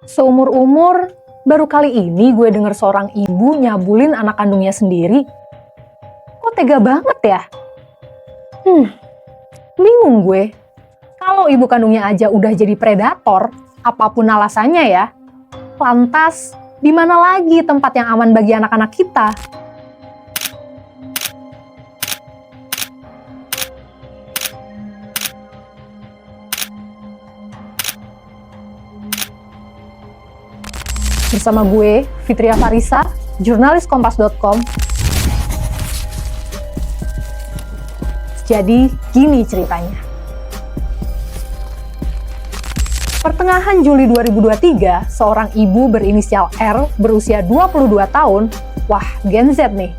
Seumur-umur, baru kali ini gue denger seorang ibu nyabulin anak kandungnya sendiri. Kok tega banget ya? Bingung gue. Kalau ibu kandungnya aja udah jadi predator, apapun alasannya ya, lantas di mana lagi tempat yang aman bagi anak-anak kita? Bersama gue, Fitria Farisa, jurnalis Kompas.com. Jadi, gini ceritanya. Pertengahan Juli 2023, seorang ibu berinisial R berusia 22 tahun, wah Gen Z nih,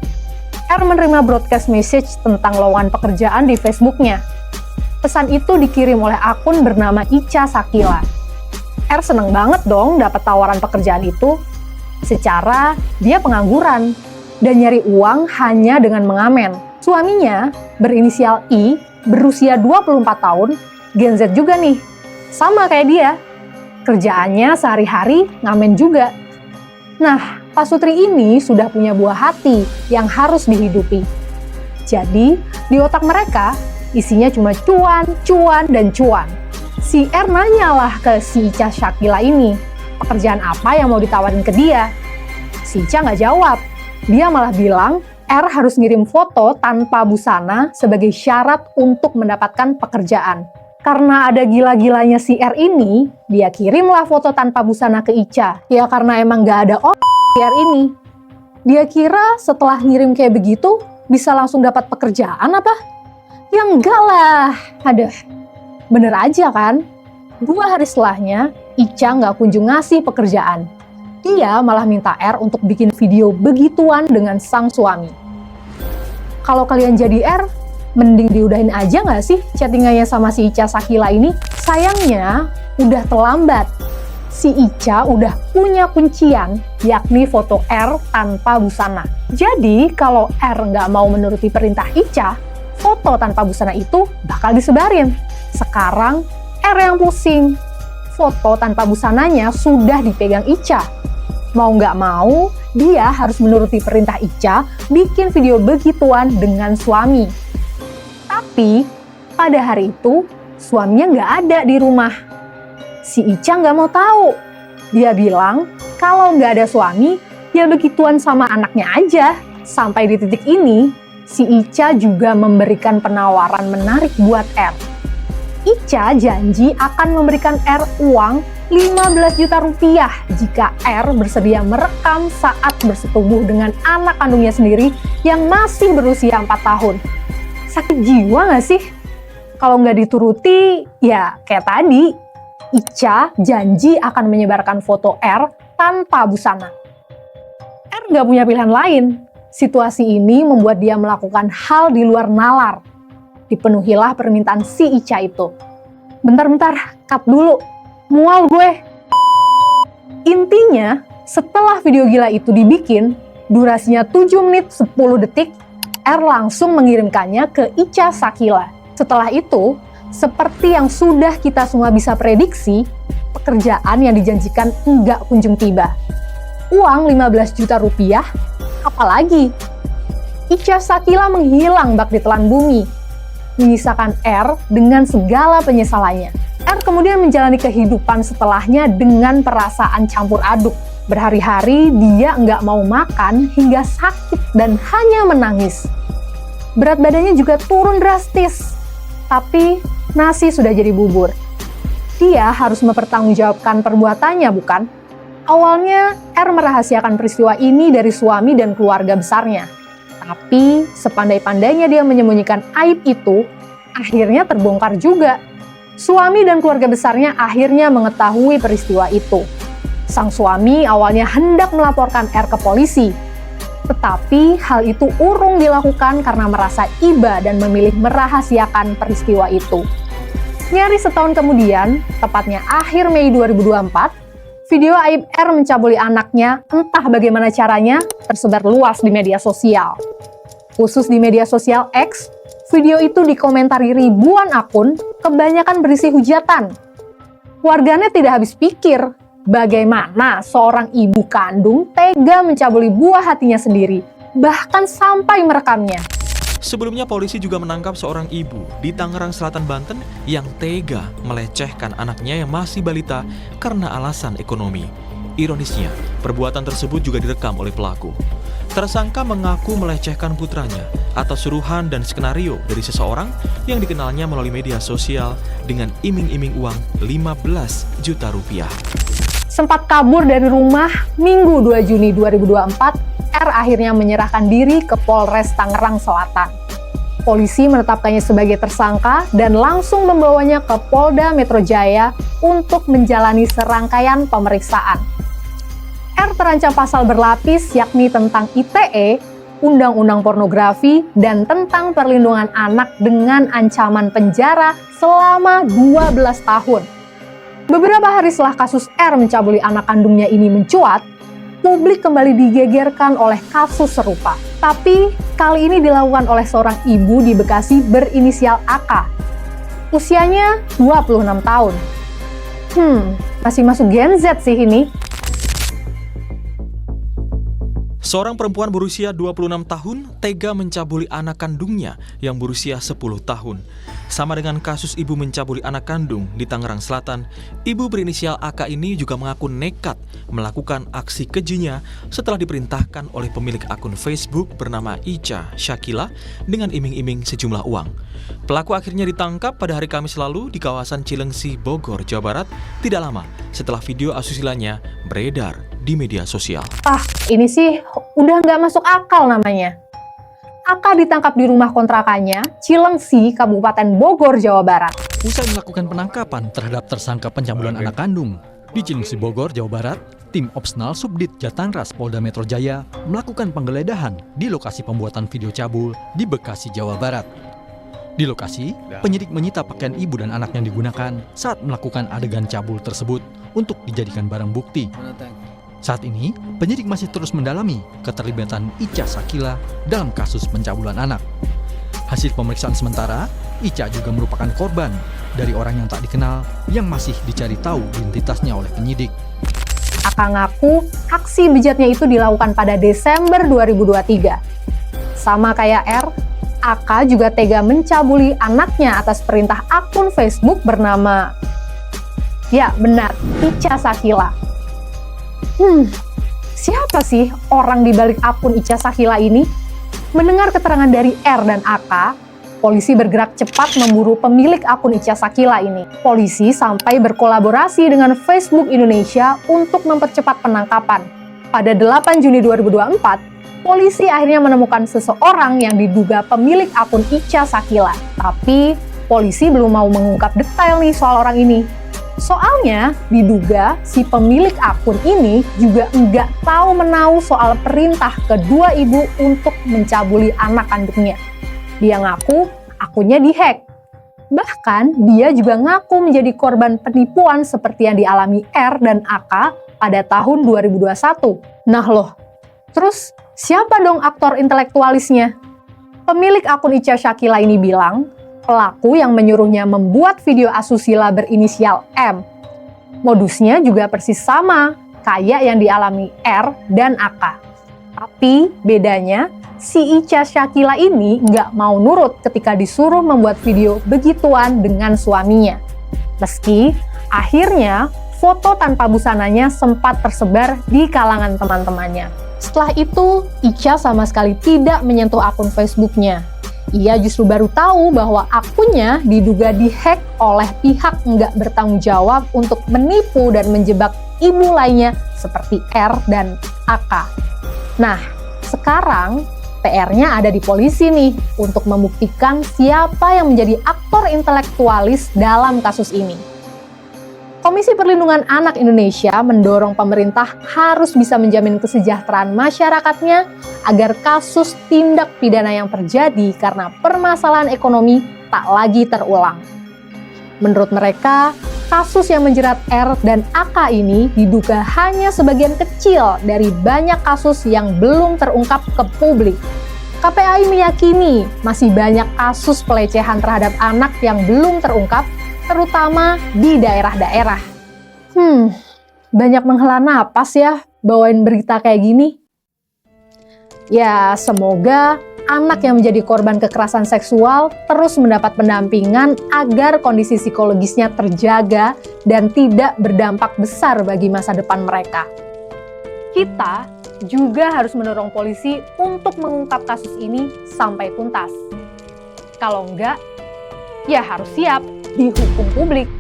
R menerima broadcast message tentang lowongan pekerjaan di Facebooknya. Pesan itu dikirim oleh akun bernama Ica Sakila. R seneng banget dong dapat tawaran pekerjaan itu. Secara dia pengangguran dan nyari uang hanya dengan mengamen. Suaminya berinisial I, berusia 24 tahun, Gen Z juga nih. Sama kayak dia. Kerjaannya sehari-hari ngamen juga. Nah, Pak Sutri ini sudah punya buah hati yang harus dihidupi. Jadi, di otak mereka isinya cuma cuan, cuan, dan cuan. Si R nanyalah ke si Ica Sakila ini, pekerjaan apa yang mau ditawarin ke dia. Si Ica nggak jawab. Dia malah bilang, R harus ngirim foto tanpa busana sebagai syarat untuk mendapatkan pekerjaan. Karena ada gila-gilanya si R ini, dia kirimlah foto tanpa busana ke Ica. Ya karena emang nggak ada si R ini. Dia kira setelah ngirim kayak begitu, bisa langsung dapat pekerjaan apa? Ya enggak lah, aduh. Bener aja kan? 2 hari setelahnya, Ica nggak kunjung ngasih pekerjaan. Dia malah minta R untuk bikin video begituan dengan sang suami. Kalau kalian jadi R, mending diudahin aja nggak sih chattingannya sama si Ica Sakila ini? Sayangnya, udah terlambat. Si Ica udah punya kuncian, yakni foto R tanpa busana. Jadi, kalau R nggak mau menuruti perintah Ica, foto tanpa busana itu bakal disebarin. Sekarang, R yang pusing. Foto tanpa busananya sudah dipegang Ica. Mau nggak mau, dia harus menuruti perintah Ica bikin video begituan dengan suami. Tapi, pada hari itu, suaminya nggak ada di rumah. Si Ica nggak mau tahu. Dia bilang, kalau nggak ada suami, ya begituan sama anaknya aja. Sampai di titik ini, si Ica juga memberikan penawaran menarik buat R. Ica janji akan memberikan R uang 15 juta rupiah jika R bersedia merekam saat bersetubuh dengan anak kandungnya sendiri yang masih berusia 4 tahun. Sakit jiwa nggak sih? Kalau nggak dituruti, ya kayak tadi, Ica janji akan menyebarkan foto R tanpa busana. R nggak punya pilihan lain. Situasi ini membuat dia melakukan hal di luar nalar. Dipenuhilah permintaan si Ica itu. Bentar, cut dulu. Mual gue. Intinya, setelah video gila itu dibikin, durasinya 7 menit 10 detik, R langsung mengirimkannya ke Ica Sakila. Setelah itu, seperti yang sudah kita semua bisa prediksi, pekerjaan yang dijanjikan enggak kunjung tiba. Uang 15 juta rupiah, apalagi? Ica Sakila menghilang bak ditelan bumi, menyisakan R dengan segala penyesalannya. R kemudian menjalani kehidupan setelahnya dengan perasaan campur aduk. Berhari-hari dia nggak mau makan hingga sakit dan hanya menangis. Berat badannya juga turun drastis. Tapi nasi sudah jadi bubur. Dia harus mempertanggungjawabkan perbuatannya, bukan? Awalnya R merahasiakan peristiwa ini dari suami dan keluarga besarnya. Tapi, sepandai-pandainya dia menyembunyikan aib itu, akhirnya terbongkar juga. Suami dan keluarga besarnya akhirnya mengetahui peristiwa itu. Sang suami awalnya hendak melaporkan R ke polisi. Tetapi, hal itu urung dilakukan karena merasa iba dan memilih merahasiakan peristiwa itu. Nyaris setahun kemudian, tepatnya akhir Mei 2024, video aib R mencabuli anaknya, entah bagaimana caranya, tersebar luas di media sosial. Khusus di media sosial X, video itu dikomentari ribuan akun, kebanyakan berisi hujatan. Warganet tidak habis pikir, Bagaimana seorang ibu kandung tega mencabuli buah hatinya sendiri, bahkan sampai merekamnya. Sebelumnya polisi juga menangkap seorang ibu di Tangerang Selatan, Banten yang tega melecehkan anaknya yang masih balita karena alasan ekonomi. Ironisnya, perbuatan tersebut juga direkam oleh pelaku. Tersangka mengaku melecehkan putranya atas suruhan dan skenario dari seseorang yang dikenalnya melalui media sosial dengan iming-iming uang 15 juta rupiah. Sempat kabur dari rumah Minggu 2 Juni 2024, R akhirnya menyerahkan diri ke Polres Tangerang Selatan. Polisi menetapkannya sebagai tersangka dan langsung membawanya ke Polda Metro Jaya untuk menjalani serangkaian pemeriksaan. R terancam pasal berlapis yakni tentang ITE, Undang-Undang Pornografi, dan tentang perlindungan anak dengan ancaman penjara selama 12 tahun. Beberapa hari setelah kasus R mencabuli anak kandungnya ini mencuat, publik kembali digegerkan oleh kasus serupa. Tapi kali ini dilakukan oleh seorang ibu di Bekasi berinisial AK. Usianya 26 tahun. Masih masuk Gen Z sih ini. Seorang perempuan berusia 26 tahun tega mencabuli anak kandungnya yang berusia 10 tahun. Sama dengan kasus ibu mencabuli anak kandung di Tangerang Selatan, ibu berinisial AK ini juga mengaku nekat melakukan aksi kejinya setelah diperintahkan oleh pemilik akun Facebook bernama Ica Syakila dengan iming-iming sejumlah uang. Pelaku akhirnya ditangkap pada hari Kamis lalu di kawasan Cilengsi, Bogor, Jawa Barat, tidak lama setelah video asusilanya beredar di media sosial. Ini sih udah nggak masuk akal namanya. AK ditangkap di rumah kontrakannya, Cilengsi, Kabupaten Bogor, Jawa Barat. Usai melakukan penangkapan terhadap tersangka pencabulan anak kandung di Cilengsi, Bogor, Jawa Barat, tim Opsnal Subdit Jatanras Polda Metro Jaya melakukan penggeledahan di lokasi pembuatan video cabul di Bekasi, Jawa Barat. Di lokasi, penyidik menyita pakaian ibu dan anak yang digunakan saat melakukan adegan cabul tersebut untuk dijadikan barang bukti. Saat ini, penyidik masih terus mendalami keterlibatan Ica Syakila dalam kasus pencabulan anak. Hasil pemeriksaan sementara, Ica juga merupakan korban dari orang yang tak dikenal yang masih dicari tahu identitasnya oleh penyidik. AK ngaku aksi bejatnya itu dilakukan pada Desember 2023. Sama kayak R, AK juga tega mencabuli anaknya atas perintah akun Facebook bernama, ya benar, Ica Syakila. Siapa sih orang di balik akun Ica Syakila ini? Mendengar keterangan dari R dan AK, polisi bergerak cepat memburu pemilik akun Ica Syakila ini. Polisi sampai berkolaborasi dengan Facebook Indonesia untuk mempercepat penangkapan. Pada 8 Juni 2024, polisi akhirnya menemukan seseorang yang diduga pemilik akun Ica Syakila. Tapi polisi belum mau mengungkap detail nih soal orang ini. Soalnya diduga si pemilik akun ini juga nggak tahu menahu soal perintah kedua ibu untuk mencabuli anak kandungnya. Dia ngaku akunnya dihack. Bahkan dia juga ngaku menjadi korban penipuan seperti yang dialami R dan AK pada tahun 2021. Nah loh, terus siapa dong aktor intelektualisnya? Pemilik akun Ica Syakila ini bilang, pelaku yang menyuruhnya membuat video asusila berinisial M. Modusnya juga persis sama, kayak yang dialami R dan AK. Tapi bedanya, si Ica Syakila ini nggak mau nurut ketika disuruh membuat video begituan dengan suaminya. Meski akhirnya foto tanpa busananya sempat tersebar di kalangan teman-temannya. Setelah itu, Ica sama sekali tidak menyentuh akun Facebooknya. Ia justru baru tahu bahwa akunnya diduga dihack oleh pihak nggak bertanggung jawab untuk menipu dan menjebak ibu lainnya seperti R dan AK. Nah, sekarang PR-nya ada di polisi nih untuk membuktikan siapa yang menjadi aktor intelektualis dalam kasus ini. Komisi Perlindungan Anak Indonesia mendorong pemerintah harus bisa menjamin kesejahteraan masyarakatnya agar kasus tindak pidana yang terjadi karena permasalahan ekonomi tak lagi terulang. Menurut mereka, kasus yang menjerat R dan AK ini diduga hanya sebagian kecil dari banyak kasus yang belum terungkap ke publik. KPAI meyakini masih banyak kasus pelecehan terhadap anak yang belum terungkap, terutama di daerah-daerah. banyak menghela napas ya bawain berita kayak gini. Ya, semoga anak yang menjadi korban kekerasan seksual terus mendapat pendampingan agar kondisi psikologisnya terjaga dan tidak berdampak besar bagi masa depan mereka. Kita juga harus mendorong polisi untuk mengungkap kasus ini sampai tuntas. Kalau enggak, ya harus siap dihukum publik.